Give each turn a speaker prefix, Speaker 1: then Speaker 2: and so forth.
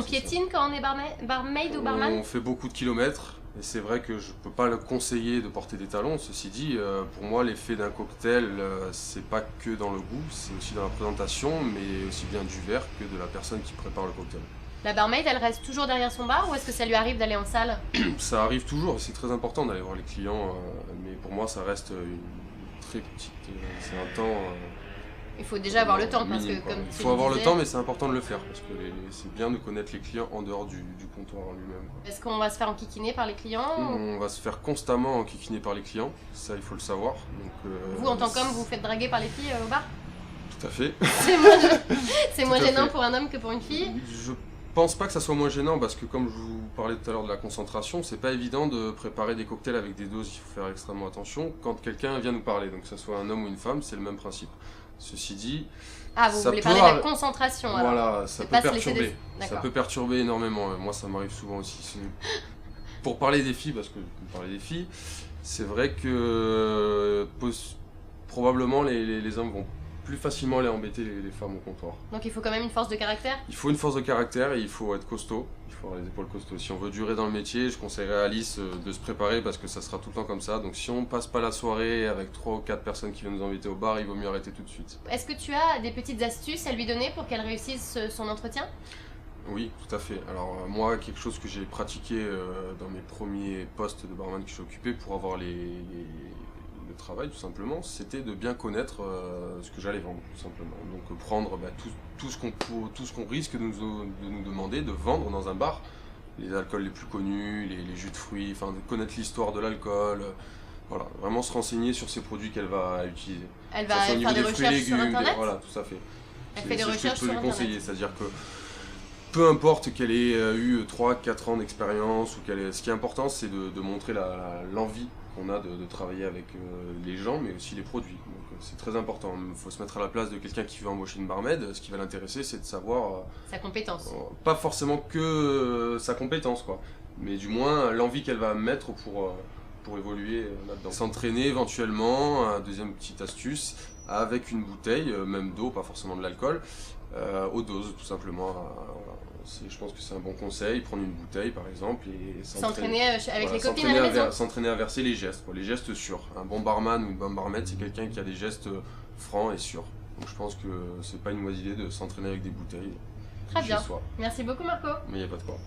Speaker 1: piétine quand on est barmaid ou barman?
Speaker 2: On fait beaucoup de kilomètres. Et c'est vrai que je peux pas le conseiller de porter des talons. Ceci dit, pour moi, l'effet d'un cocktail, c'est pas que dans le goût, c'est aussi dans la présentation, mais aussi bien du verre que de la personne qui prépare le cocktail.
Speaker 1: La barmaid, elle reste toujours derrière son bar ou est-ce que ça lui arrive d'aller en salle?
Speaker 2: Ça arrive toujours, et c'est très important d'aller voir les clients, mais pour moi, ça reste une très petite. C'est un temps.
Speaker 1: Il faut déjà avoir le temps parce que
Speaker 2: minime, quoi.
Speaker 1: comme
Speaker 2: Il
Speaker 1: tu
Speaker 2: faut
Speaker 1: le
Speaker 2: avoir le
Speaker 1: disais,
Speaker 2: temps, mais c'est important de le faire parce que c'est bien de connaître les clients en dehors du comptoir en lui-même, quoi.
Speaker 1: est-ce qu'on va se faire enquiquiner par les clients ou-
Speaker 2: On va se faire constamment enquiquiner par les clients, ça il faut le savoir. Donc,
Speaker 1: Vous, en tant qu'homme, vous vous faites draguer par les filles au bar?
Speaker 2: Tout à fait.
Speaker 1: C'est moins
Speaker 2: Tout à
Speaker 1: gênant
Speaker 2: fait.
Speaker 1: pour un homme que pour une fille?
Speaker 2: Je pense pas que ça soit moins gênant parce que comme je vous parlais tout à l'heure de la concentration, c'est pas évident de préparer des cocktails avec des doses, il faut faire extrêmement attention quand quelqu'un vient nous parler, donc que ce soit un homme ou une femme, c'est le même principe. Ceci dit,
Speaker 1: Ah, vous
Speaker 2: ça
Speaker 1: voulez
Speaker 2: peut
Speaker 1: parler de la
Speaker 2: arri-
Speaker 1: concentration alors?
Speaker 2: voilà, ça
Speaker 1: C'est
Speaker 2: peut
Speaker 1: pas se laisser
Speaker 2: perturber.
Speaker 1: des-
Speaker 2: Ça
Speaker 1: D'accord.
Speaker 2: peut perturber énormément. Moi, ça m'arrive souvent aussi. Pour parler des filles, parce que vous parlez des filles, c'est vrai que probablement les hommes vont plus facilement aller embêter les femmes au comptoir.
Speaker 1: Donc il faut quand même une force de caractère?
Speaker 2: Il faut une force de caractère et il faut être costaud. Il faut avoir les épaules costauds. Si on veut durer dans le métier, je conseillerais à Alice de se préparer parce que ça sera tout le temps comme ça. Donc si on passe pas la soirée avec 3 ou 4 personnes qui viennent nous inviter au bar, il vaut mieux arrêter tout de suite.
Speaker 1: Est-ce que tu as des petites astuces à lui donner pour qu'elle réussisse son entretien?
Speaker 2: Oui, tout à fait. Alors moi, quelque chose que j'ai pratiqué dans mes premiers postes de barman que j'ai occupé pour avoir le travail tout simplement, c'était de bien connaître ce que j'allais vendre tout simplement. Donc prendre tout ce qu'on risque de nous demander de vendre dans un bar, les alcools les plus connus, les jus de fruits, enfin de connaître l'histoire de l'alcool, voilà, vraiment se renseigner sur ces produits qu'elle va utiliser.
Speaker 1: Elle
Speaker 2: Que ça
Speaker 1: va
Speaker 2: soit au niveau
Speaker 1: faire des
Speaker 2: des fruits et
Speaker 1: recherches sur
Speaker 2: légumes,
Speaker 1: internet?
Speaker 2: voilà, tout à fait.
Speaker 1: Elle
Speaker 2: C'est
Speaker 1: fait des
Speaker 2: ce que
Speaker 1: recherches
Speaker 2: je peux
Speaker 1: sur
Speaker 2: lui
Speaker 1: internet.
Speaker 2: conseiller, c'est-à-dire que peu importe qu'elle ait eu 3-4 ans d'expérience, ou ce qui est important, c'est de montrer l'envie qu'on a de travailler avec les gens, mais aussi les produits. Donc c'est très important. Il faut se mettre à la place de quelqu'un qui veut embaucher une barmaid. Ce qui va l'intéresser, c'est de savoir,
Speaker 1: Sa compétence.
Speaker 2: pas forcément que sa compétence, quoi, mais du moins l'envie qu'elle va mettre pour évoluer là-dedans. S'entraîner éventuellement, deuxième petite astuce, avec une bouteille, même d'eau, pas forcément de l'alcool, aux doses tout simplement. Voilà. Je pense que c'est un bon conseil, prendre une bouteille par exemple et
Speaker 1: S'entraîner avec
Speaker 2: voilà,
Speaker 1: les copines à la maison.
Speaker 2: s'entraîner à verser les gestes, quoi, les gestes sûrs. Un bon barman ou une bonne barmaid, c'est quelqu'un qui a des gestes francs et sûrs. Donc je pense que c'est pas une mauvaise idée de s'entraîner avec des bouteilles
Speaker 1: Très
Speaker 2: chez
Speaker 1: bien.
Speaker 2: soi.
Speaker 1: Merci beaucoup Marco.
Speaker 2: Mais il n'y a pas de quoi.